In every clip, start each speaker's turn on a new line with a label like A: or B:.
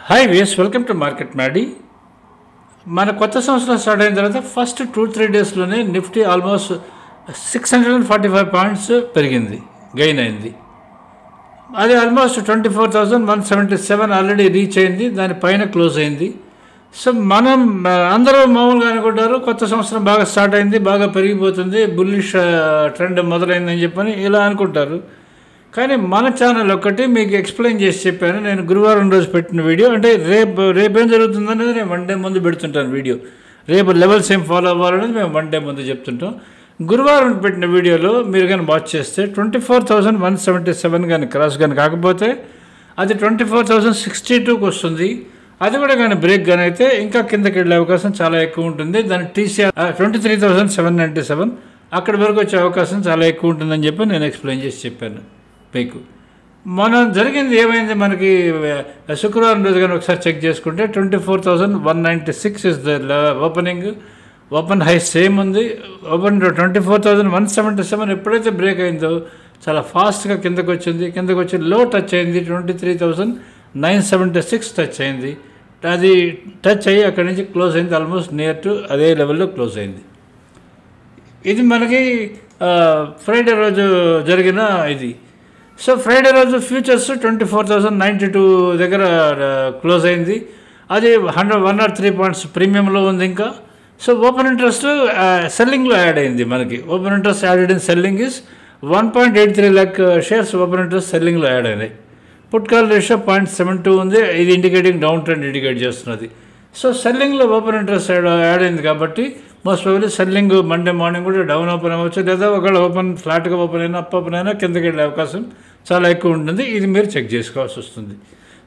A: Hi ways welcome to market Maddy. మన కొత్త సంవత్సరం స్టార్ట్ అయిన తర్వాత ఫస్ట్ 2-3 డేస్లోనే నిఫ్టీ ఆల్మోస్ట్ 645 పాయింట్స్ పెరిగింది, గెయిన్ అయింది. అది ఆల్మోస్ట్ 24,177 ఆల్రెడీ రీచ్ అయింది, దానిపైన క్లోజ్ అయింది. సో మనం అందరూ మామూలుగా అనుకుంటారు కొత్త సంవత్సరం బాగా స్టార్ట్ అయింది, బాగా పెరిగిపోతుంది, బుల్లిష్ ట్రెండ్ మొదలైందని చెప్పని ఇలా అనుకుంటారు. కానీ మన ఛానల్ ఒకటి మీకు ఎక్స్ప్లెయిన్ చేసి చెప్పాను. నేను గురువారం రోజు పెట్టిన వీడియో, అంటే రేపేం జరుగుతుందనేది నేను 1 డే ముందు పెడుతుంటాను వీడియో. రేపు లెవెల్స్ ఏం ఫాలో అవ్వాలనేది మేము 1 డే ముందు చెప్తుంటాం. గురువారం పెట్టిన వీడియోలో మీరు కానీ వాచ్ చేస్తే 24,177 కానీ క్రాస్ కానీ కాకపోతే అది 24,062కి వస్తుంది. అది కూడా కానీ బ్రేక్ కానీ అయితే ఇంకా కిందకి వెళ్ళే అవకాశం చాలా ఎక్కువ ఉంటుంది. దాని TCR 23,797 అక్కడి వరకు వచ్చే అవకాశం చాలా ఎక్కువ ఉంటుందని చెప్పి నేను ఎక్స్ప్లెయిన్ చేసి చెప్పాను మీకు. మనం జరిగింది ఏమైంది, మనకి శుక్రవారం రోజు కానీ ఒకసారి చెక్ చేసుకుంటే 24,196 is the open high same ఉంది. 24,177 ఎప్పుడైతే బ్రేక్ అయిందో చాలా ఫాస్ట్గా కిందకు వచ్చింది. కిందకు వచ్చి లో టచ్ అయింది, 23,976 టచ్ అయింది. అది టచ్ అయ్యి అక్కడి నుంచి క్లోజ్ అయింది, ఆల్మోస్ట్ నియర్ టు అదే లెవెల్లో క్లోజ్ అయింది. ఇది మనకి ఫ్రైడే రోజు జరిగిన ఇది. సో ఫ్రైడే రోజు ఫ్యూచర్స్ 24,092 దగ్గర క్లోజ్ అయింది. అది 103 పాయింట్స్ ప్రీమియంలో ఉంది ఇంకా. సో ఓపెన్ ఇంట్రెస్ట్ సెల్లింగ్లో యాడ్ అయింది మనకి. Open interest added in selling is 1.83 lakh shares open interest సెల్లింగ్లో యాడ్ అయినాయి. పుట్ కాల్ రేషియో 0.72 ఉంది. ఇది ఇండికేటింగ్ డౌన్ ట్రెండ్ ఇండికేట్ చేస్తున్నది. సో సెల్లింగ్లో ఓపెన్ ఇంట్రెస్ట్ యాడ్ అయింది కాబట్టి most probably selling Monday morning కూడా డౌన్ ఓపెన్ అవ్వచ్చు, లేదా ఒకవేళ ఓపెన్ ఫ్లాట్గా ఓపెన్ అయినా అప్ ఓపెన్ అయినా కిందకి వెళ్ళే అవకాశం చాలా ఎక్కువ ఉంటుంది. ఇది మీరు చెక్ చేసుకోవాల్సి వస్తుంది.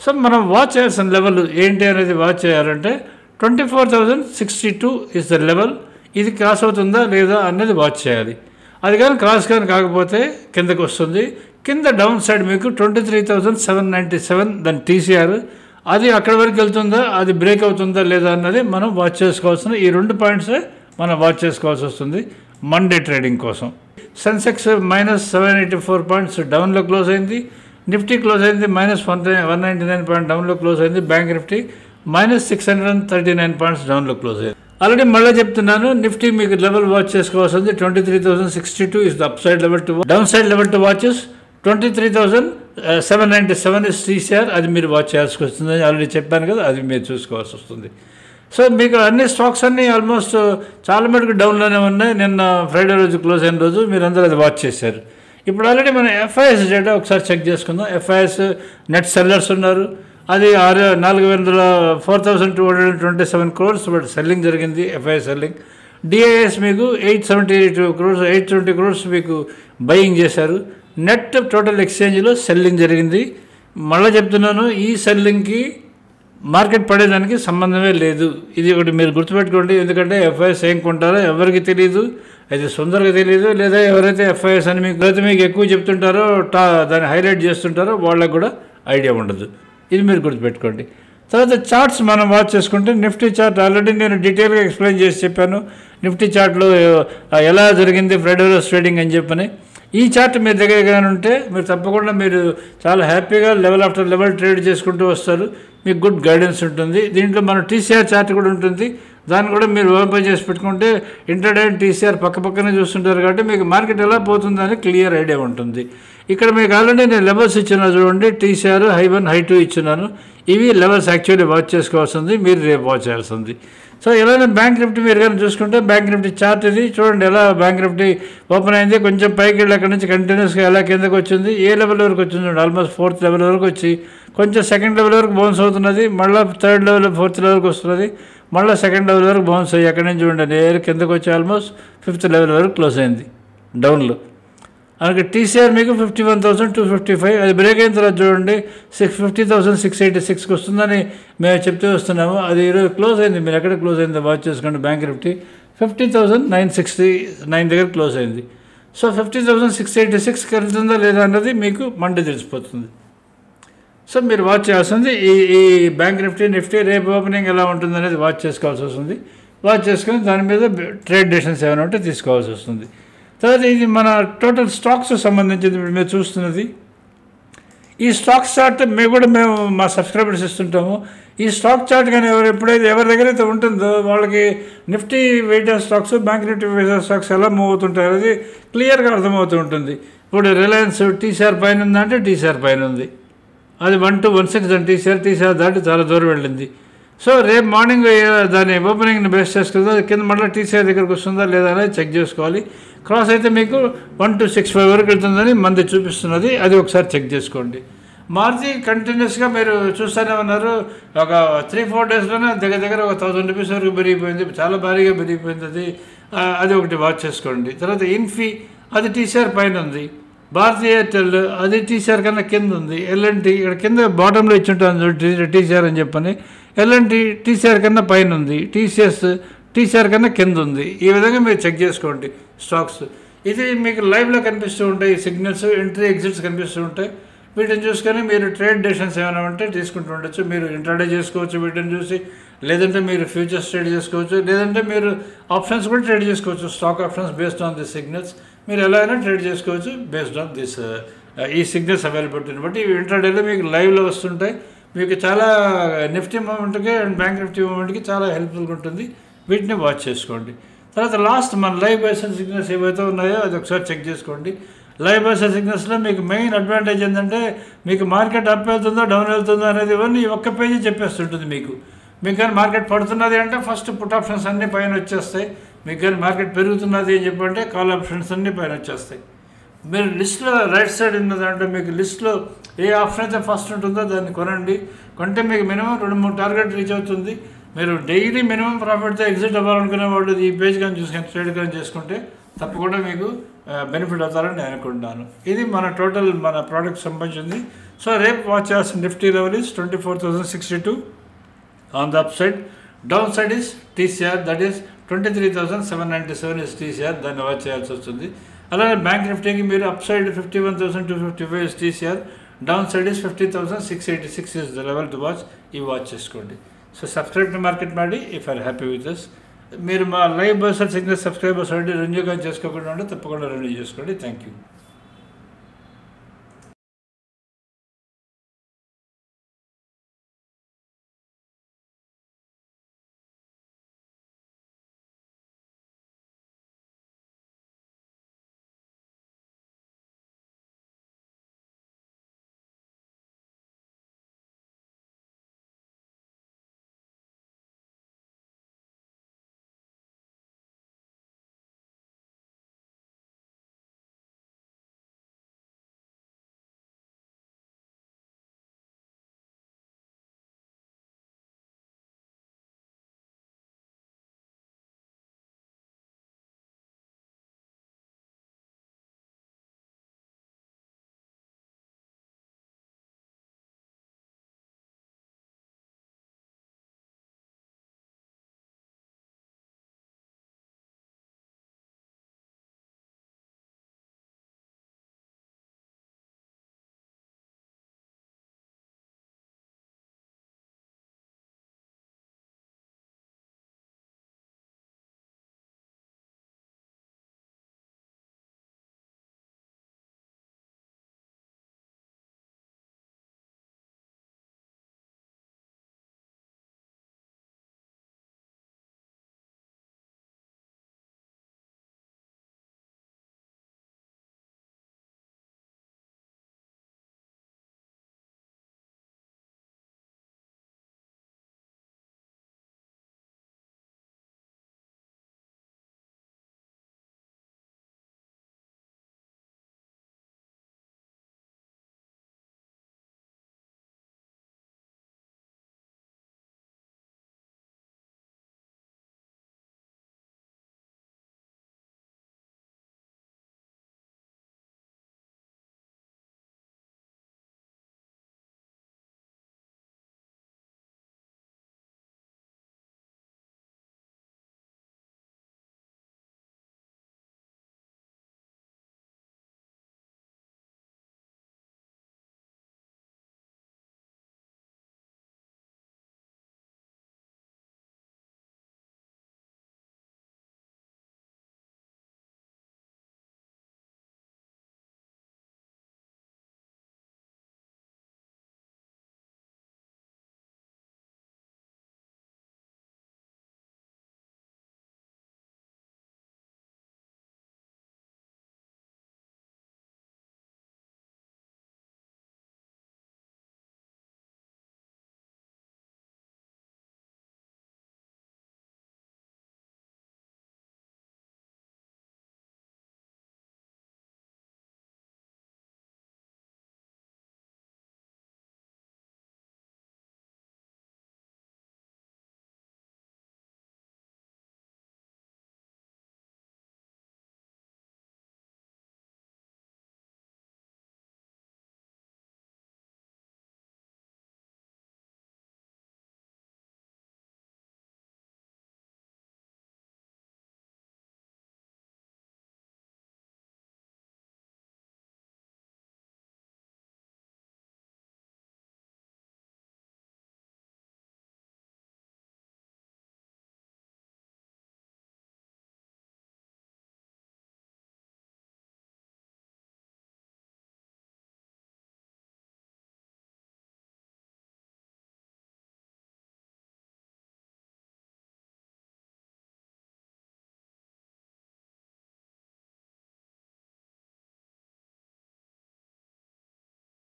A: సో మనం వాచ్ చేయాల్సిన లెవెల్ ఏంటి అనేది వాచ్ చేయాలంటే 24,062 ఇస్ ద లెవెల్. ఇది క్రాస్ అవుతుందా లేదా అనేది వాచ్ చేయాలి. అది కానీ క్రాస్ కానీ కాకపోతే కిందకి వస్తుంది. కింద డౌన్ సైడ్ మీకు 23,797 దాని TCR, అది అక్కడి వరకు వెళ్తుందా, అది బ్రేక్ అవుతుందా లేదా అన్నది మనం వాచ్ చేసుకోవాల్సిన ఈ 2 పాయింట్సే మనం వాచ్ చేసుకోవాల్సి వస్తుంది మండే ట్రేడింగ్ కోసం. సెన్సెక్స్ -784 పాయింట్స్ డౌన్లో క్లోజ్ అయింది. నిఫ్టీ క్లోజ్ అయింది -199 పాయింట్ డౌన్లో క్లోజ్ అయింది. బ్యాంక్ నిఫ్టీ -639 పాయింట్స్ డౌన్లో క్లోజ్ అయింది. ఆల్రెడీ మళ్ళీ చెప్తున్నాను, నిఫ్టీ మీకు లెవెల్ వాచ్ చేసుకోవాల్సింది 23,062 is the up side level to down side level to watches. 23,797 is TCR, అది మీరు వాచ్ చేయాల్సి వస్తుంది. ఆల్రెడీ చెప్పాను కదా, అది మీరు చూసుకోవాల్సి వస్తుంది. సో మీకు అన్ని స్టాక్స్ అన్నీ ఆల్మోస్ట్ చాలా మటుకు డౌన్లోనే ఉన్నాయి. నిన్న ఫ్రైడే రోజు క్లోజ్ అయిన రోజు మీరు అందరూ అది వాచ్ చేశారు. ఇప్పుడు ఆల్రెడీ మనం FIS డేటా ఒకసారి చెక్ చేసుకుందాం. FIS నెట్ సెల్లర్స్ ఉన్నారు. అది 4,227 crores బట్ సెల్లింగ్ జరిగింది, FIS సెల్లింగ్. DIS మీకు 870 crores మీకు బయింగ్ చేశారు. నెట్ టోటల్ ఎక్స్చేంజ్లో సెల్లింగ్ జరిగింది. మళ్ళీ చెప్తున్నాను, ఈ సెల్లింగ్కి మార్కెట్ పడేదానికి సంబంధమే లేదు. ఇది ఒకటి మీరు గుర్తుపెట్టుకోండి. ఎందుకంటే FIS ఏం కొంటారో ఎవరికి తెలియదు, అది సుందరగా తెలియదు, లేదా ఎవరైతే FIS అని మీకు ఎక్కువ చెప్తుంటారో దాన్ని హైలైట్ చేస్తుంటారో వాళ్ళకు కూడా ఐడియా ఉండదు. ఇది మీరు గుర్తుపెట్టుకోండి. తర్వాత చార్ట్స్ మనం వాచ్ చేసుకుంటే నిఫ్టీ చార్ట్ ఆల్రెడీ నేను డీటెయిల్గా ఎక్స్ప్లెయిన్ చేసి చెప్పాను. నిఫ్టీ చార్ట్లో ఎలా జరిగింది ఫ్రైడే రోజు ట్రేడింగ్ అని చెప్పని. ఈ చార్ట్ మీ దగ్గరగానే ఉంటే మీరు తప్పకుండా మీరు చాలా హ్యాపీగా లెవెల్ ఆఫ్టర్ లెవెల్ ట్రేడ్ చేసుకుంటూ వస్తారు. మీకు గుడ్ గైడెన్స్ ఉంటుంది. దీంట్లో మన TCR చార్ట్ కూడా ఉంటుంది. దాన్ని కూడా మీరు ఓపెన్ చేసి పెట్టుకుంటే ఇంటర్డే TCR పక్కనే చూస్తుంటారు కాబట్టి మీకు మార్కెట్ ఎలా పోతుందని క్లియర్ ఐడియా ఉంటుంది. ఇక్కడ మీకు ఆల్రెడీ నేను లెవెల్స్ ఇచ్చిన చూడండి, TCR హై 1 హై 2 ఇచ్చినాను. ఇవి లెవెల్స్ యాక్చువల్లీ వాచ్ చేసుకోవాల్సింది, మీరు రేపు వాచ్ చేయాల్సింది. సో ఎలాగైనా బ్యాంక్ నిఫ్టీ మీరు కానీ చూసుకుంటే బ్యాంక్ నిఫ్టీ చార్ట్ ఇది చూడండి. ఎలా బ్యాంక్ నిఫ్టీ ఓపెన్ అయింది, కొంచెం పైకి వెళ్ళి అక్కడి నుంచి కంటిన్యూస్గా ఎలా కిందకు వచ్చింది, ఏ లెవెల్ వరకు వచ్చింది చూడండి. ఆల్మోస్ట్ 4th లెవెల్ వరకు వచ్చి కొంచెం 2nd లెవెల్ వరకు బౌన్స్ అవుతున్నది. మళ్ళీ 3rd లెవెల్ 4th లెవెల్కి వస్తున్నది. మళ్ళీ 2nd లెవెల్ వరకు బౌన్స్ అయ్యి అక్కడి నుంచి చూడండి నేరు కిందకు వచ్చి ఆల్మోస్ట్ 5th లెవెల్ వరకు క్లోజ్ అయింది డౌన్లో. అలాగే TCR మీకు 51,255, అది బ్రేక్ అయిన తర్వాత చూడండి 50,686కి వస్తుందని మేము చెప్తూ వస్తున్నాము. అది ఈరోజు క్లోజ్ అయింది. మీరు ఎక్కడ క్లోజ్ అయిందో వాచ్ చేసుకోండి. బ్యాంక్ నిఫ్టీ 50,969 దగ్గర క్లోజ్ అయింది. సో 50,686కి వెళ్తుందా లేదా అన్నది మీకు మండే తెలిసిపోతుంది. సో మీరు వాచ్ చేయాల్సింది ఈ బ్యాంక్ నిఫ్టీ రేపు ఓపెనింగ్ ఎలా ఉంటుంది అనేది వాచ్ చేసుకోవాల్సి వస్తుంది. వాచ్ చేసుకొని దాని మీద ట్రేడ్ డెసిషన్స్ ఏమైనా ఉంటే తీసుకోవాల్సి వస్తుంది. తర్వాత ఇది మన టోటల్ స్టాక్స్ సంబంధించింది. ఇప్పుడు మీరు చూస్తున్నది ఈ స్టాక్ చార్ట్ మేము మా సబ్స్క్రైబర్స్ ఇస్తుంటాము. ఈ స్టాక్ చార్ట్ కానీ ఎవరి దగ్గర అయితే ఉంటుందో వాళ్ళకి nifty weighted stocks, bank nifty weighted stocks ఎలా మూవ్ అవుతుంటారు అది క్లియర్గా అర్థమవుతూ ఉంటుంది. ఇప్పుడు రిలయన్స్ టీసీఆర్ పైన ఉందంటే టీసీఆర్ పైన ఉంది, అది 1216 అని టీసీఆర్ దాటి చాలా దూరం వెళ్ళింది. సో రేపు మార్నింగ్ దాని ఓపెనింగ్ని బేస్ చేసుకుందా కింద మళ్ళీ టీసీఆర్ దగ్గరికి వస్తుందా లేదా అనేది చెక్ చేసుకోవాలి. క్రాస్ అయితే మీకు 1265 వరకు వెళ్తుందని మంది చూపిస్తున్నది, అది ఒకసారి చెక్ చేసుకోండి. మారుతి కంటిన్యూస్గా మీరు చూస్తూనే ఉన్నారు, ఒక 3-4 డేస్లోనే దగ్గర ఒక 1000 రూపీస్ వరకు పెరిగిపోయింది, చాలా భారీగా పెరిగిపోయింది. అది ఒకటి వాచ్ చేసుకోండి. తర్వాత ఇన్ఫీ అది టీసీఆర్ పైన ఉంది, భారతీ ఎయిర్టెల్ అది టీసీఆర్ కన్నా కింద ఉంది, ఎల్ఎన్టీ ఇక్కడ కింద బాటంలో ఇచ్చుంటాను టీసీఆర్ అని చెప్పని, ఎల్ఎన్టీ టీసీఆర్ కన్నా పైన ఉంది, టీసీఎస్ టీసీఆర్ కన్నా కింద ఉంది. ఈ విధంగా మీరు చెక్ చేసుకోండి స్టాక్స్. ఇది మీకు లైవ్లో కనిపిస్తూ ఉంటాయి, సిగ్నల్స్ ఎంట్రీ ఎగ్జిట్స్ కనిపిస్తూ ఉంటాయి. వీటిని చూసుకొని మీరు ట్రేడ్ డెసిషన్స్ ఏమైనా ఉంటే తీసుకుంటూ ఉండొచ్చు. మీరు ఇంట్రాడే చేసుకోవచ్చు వీటిని చూసి, లేదంటే మీరు ఫ్యూచర్స్ ట్రేడ్ చేసుకోవచ్చు, లేదంటే మీరు ఆప్షన్స్ కూడా ట్రేడ్ చేసుకోవచ్చు. Stock options based on this signals మీరు ఎలా అయినా ట్రేడ్ చేసుకోవచ్చు బేస్డ్ ఆన్ దిస్ ఈ సిగ్నల్స్ అవైలబిలిటీని బట్టి. ఇంట్రాడేలో మీకు లైవ్లో వస్తుంటాయి. మీకు చాలా నిఫ్టీ మూమెంట్కి అండ్ బ్యాంక్ నిఫ్టీ మూమెంట్కి చాలా హెల్ప్ఫుల్గా ఉంటుంది. వీటిని వాచ్ చేసుకోండి. తర్వాత లాస్ట్ మన లైవ్ బైసల్ సిగ్నల్స్ ఏవైతే ఉన్నాయో అది ఒకసారి చెక్ చేసుకోండి. లైవ్ బైసల్ సిగ్నల్స్లో మీకు మెయిన్ అడ్వాంటేజ్ ఏంటంటే మీకు మార్కెట్ అప్ వెళ్తుందో డౌన్ వెళ్తుందో అనేది ఇవన్నీ ఒక్క పేజీ చెప్పేస్తుంటుంది. మీకు కానీ మార్కెట్ పడుతున్నది అంటే ఫస్ట్ పుట్ ఆప్షన్స్ అన్నీ పైన వచ్చేస్తాయి. మీకు కానీ మార్కెట్ పెరుగుతున్నది అని చెప్పంటే కాల్ ఆప్షన్స్ అన్నీ పైన వచ్చేస్తాయి. మీరు లిస్ట్లో రైట్ సైడ్ ఉన్నదంటే మీకు లిస్ట్లో ఏ ఆప్షన్ అయితే ఫస్ట్ ఉంటుందో దాన్ని కొనండి. కొంటే మీకు మినిమం 2-3 టార్గెట్ రీచ్ అవుతుంది. మీరు డైలీ మినిమం ప్రాఫిట్తో ఎగ్జిట్ అవ్వాలనుకునే వాళ్ళు ఈ పేజ్ కానీ చూసుకొని ట్రేడ్ కానీ చేసుకుంటే తప్పకుండా మీకు బెనిఫిట్ అవుతారని నేను అనుకుంటున్నాను. ఇది మన టోటల్ మన ప్రోడక్ట్ సంబంధించింది. సో రేపు వాచ్ చేయాల్సిన nifty level is 24,062 on the up side. Down side is TCR, that is 23,797 is TCR, దాన్ని వాచ్ చేయాల్సి వస్తుంది. అలాగే బ్యాంక్ నిఫ్టీకి మీరు up side 51,255 is TCR, down side is 50,686 is the level to watch. ఈ watch చేసుకోండి. So subscribe to market మాడి if are happy with us. మీరు మా లైవ్ బర్సల్ సిగ్నల్ సబ్స్క్రైబర్స్ రెన్యూ కానీ చేసుకోకుండా ఉంటే తప్పకుండా రెన్యూ చేసుకోండి. Thank you.